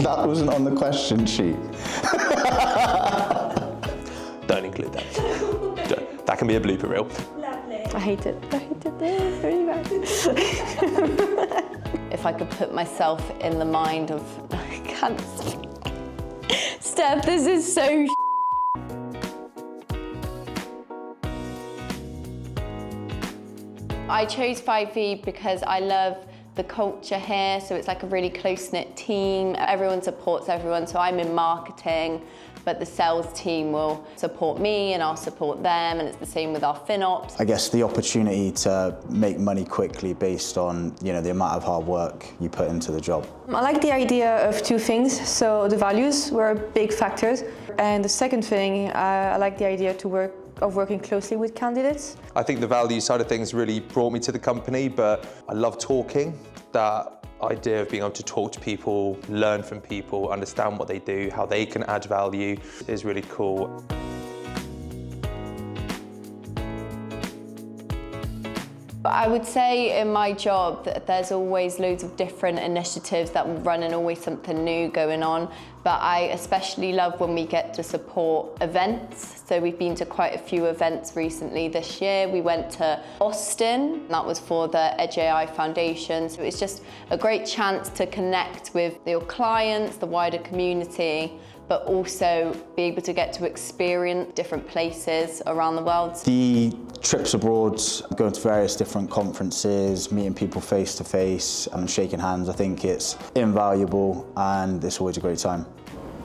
That wasn't on the question sheet. Don't include that. That can be a blooper reel. Lovely. I hate it. It's really bad. If I could put myself in the mind of, I can't. Steph, this is so I chose 5V because I love the culture here, so it's like a really close-knit team. Everyone supports everyone, so I'm in marketing, but the sales team will support me and I'll support them, and it's the same with our FinOps. I guess the opportunity to make money quickly based on, you know, the amount of hard work you put into the job. I like the idea of two things. So the values were big factors, and the second thing, I like the idea of working closely with candidates. I think the value side of things really brought me to the company, but I love talking. That idea of being able to talk to people, learn from people, understand what they do, how they can add value is really cool. I would say in my job that there's always loads of different initiatives that run and always something new going on. But I especially love when we get to support events. So we've been to quite a few events recently this year. We went to Austin, that was for the Edge AI Foundation. So it's just a great chance to connect with your clients, the wider community, but also be able to get to experience different places around the world. The trips abroad, going to various different conferences, meeting people face to face and shaking hands, I think it's invaluable and it's always a great time.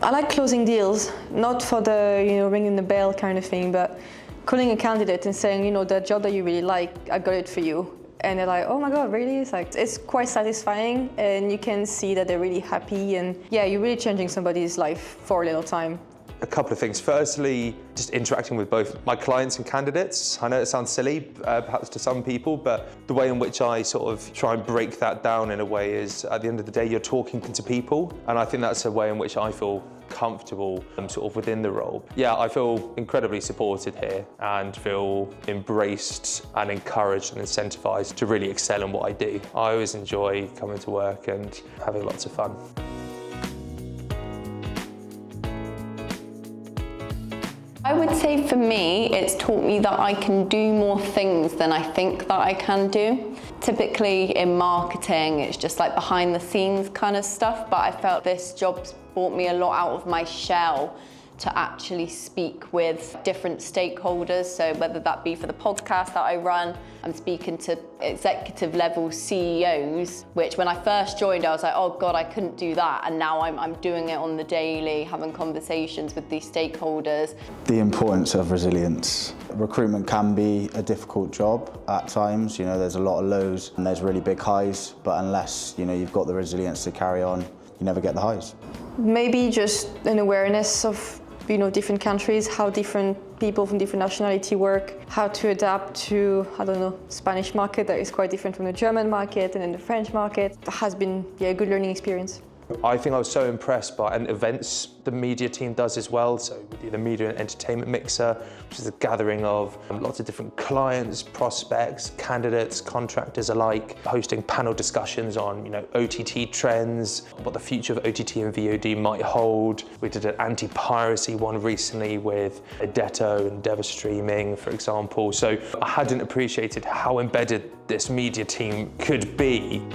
I like closing deals, not for the, ringing the bell kind of thing, but calling a candidate and saying, the job that you really like, I got it for you. And they're like, oh my God, really? It's quite satisfying, and you can see that they're really happy, and yeah, you're really changing somebody's life for a little time. A couple of things. Firstly, just interacting with both my clients and candidates. I know it sounds silly, perhaps to some people, but the way in which I sort of try and break that down in a way is, at the end of the day, you're talking to people, and I think that's a way in which I feel comfortable sort of within the role. Yeah, I feel incredibly supported here and feel embraced and encouraged and incentivized to really excel in what I do. I always enjoy coming to work and having lots of fun. I would say for me, it's taught me that I can do more things than I think that I can do. Typically in marketing, it's just like behind the scenes kind of stuff, but I felt this job's brought me a lot out of my shell to actually speak with different stakeholders. So whether that be for the podcast that I run, I'm speaking to executive level CEOs, which when I first joined, I was like, oh God, I couldn't do that. And now I'm doing it on the daily, having conversations with these stakeholders. The importance of resilience. Recruitment can be a difficult job at times. There's a lot of lows and there's really big highs, but unless, you've got the resilience to carry on, you never get the highs. Maybe just an awareness of different countries, how different people from different nationality work, how to adapt to, Spanish market that is quite different from the German market and then the French market. That has been a good learning experience. I think I was so impressed by events the media team does as well. So we do the Media and Entertainment Mixer, which is a gathering of lots of different clients, prospects, candidates, contractors alike, hosting panel discussions on OTT trends, what the future of OTT and VOD might hold. We did an anti-piracy one recently with Adetto and Endeavour Streaming, for example. So I hadn't appreciated how embedded this media team could be.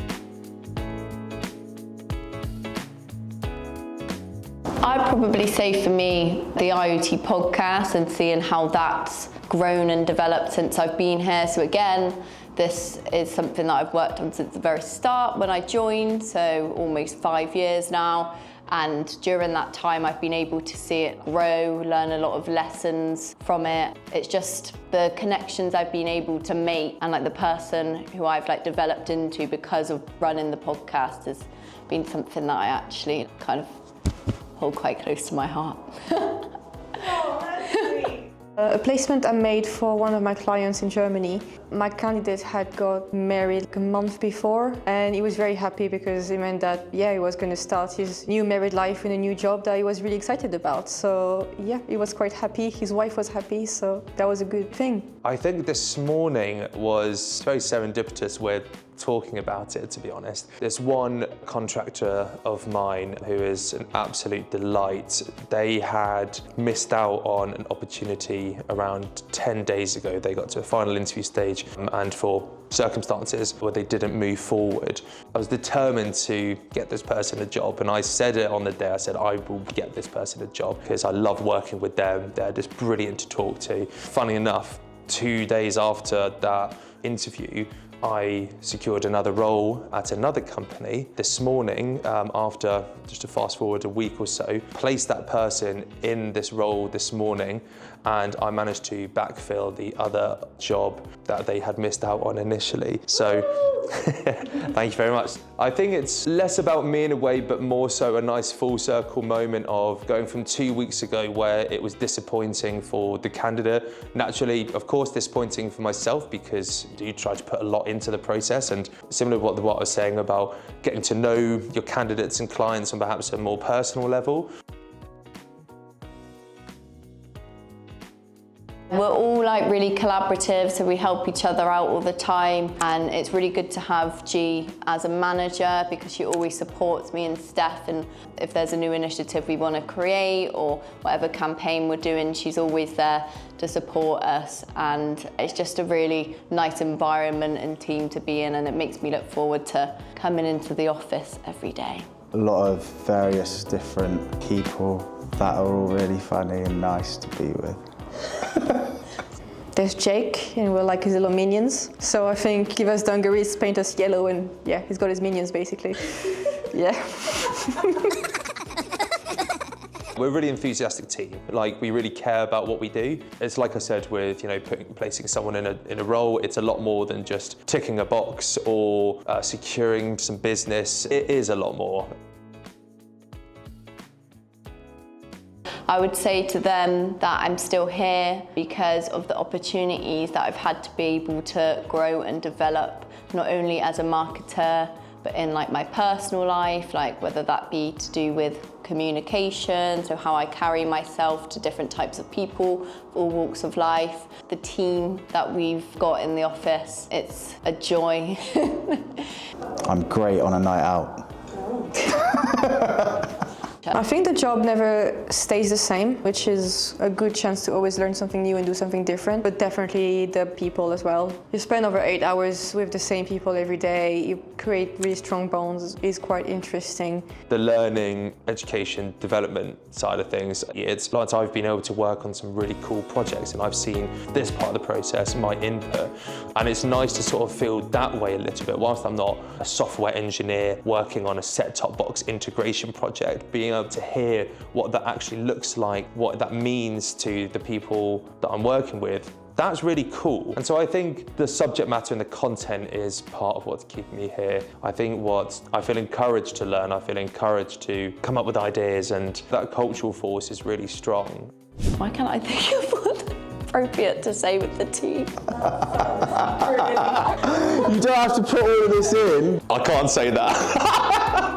I'd probably say for me, the IoT podcast and seeing how that's grown and developed since I've been here. So again, this is something that I've worked on since the very start when I joined, so almost 5 years now. And during that time, I've been able to see it grow, learn a lot of lessons from it. It's just the connections I've been able to make and the person who I've developed into because of running the podcast has been something that I actually kind of hold quite close to my heart. Oh, that's sweet. A placement I made for one of my clients in Germany. My candidate had got married a month before, and he was very happy because it meant that, he was going to start his new married life in a new job that he was really excited about. So he was quite happy. His wife was happy, so that was a good thing. I think this morning was very serendipitous with talking about it, to be honest. There's one contractor of mine who is an absolute delight. They had missed out on an opportunity around 10 days ago. They got to a final interview stage, and for circumstances where they didn't move forward, I was determined to get this person a job, and I said it on the day. I said, I will get this person a job because I love working with them. They're just brilliant to talk to. Funny enough, 2 days after that interview, I secured another role at another company this morning, after, just to fast forward a week or so, placed that person in this role this morning, and I managed to backfill the other job that they had missed out on initially. So thank you very much. I think it's less about me in a way, but more so a nice full circle moment of going from 2 weeks ago where it was disappointing for the candidate. Naturally, of course, disappointing for myself because you try to put a lot into the process, and similar to what I was saying about getting to know your candidates and clients on perhaps a more personal level. We're all like really collaborative, so we help each other out all the time, and it's really good to have G as a manager because she always supports me and Steph, and if there's a new initiative we want to create or whatever campaign we're doing, she's always there to support us, and it's just a really nice environment and team to be in, and it makes me look forward to coming into the office every day. A lot of various different people that are all really funny and nice to be with. There's Jake, and we're like his little minions. So I think give us dungarees, paint us yellow, and yeah, he's got his minions basically. Yeah. We're a really enthusiastic team. Like, we really care about what we do. It's like I said with, placing someone in a role, it's a lot more than just ticking a box or securing some business. It is a lot more. I would say to them that I'm still here because of the opportunities that I've had to be able to grow and develop, not only as a marketer, but in like my personal life, like whether that be to do with communication, so how I carry myself to different types of people, all walks of life. The team that we've got in the office, it's a joy. I'm great on a night out. I think the job never stays the same, which is a good chance to always learn something new and do something different, but definitely the people as well. You spend over 8 hours with the same people every day, you create really strong bonds, is quite interesting. The learning, education, development side of things, it's like I've been able to work on some really cool projects, and I've seen this part of the process, my input, and it's nice to sort of feel that way a little bit. Whilst I'm not a software engineer working on a set-top box integration project, being able to hear what that actually looks like, what that means to the people that I'm working with, that's really cool. And so I think the subject matter and the content is part of what's keeping me here. I think I feel encouraged to learn, I feel encouraged to come up with ideas, and that cultural force is really strong. Why can't I think of what's appropriate to say with the team? You don't have to put all of this in. I can't say that.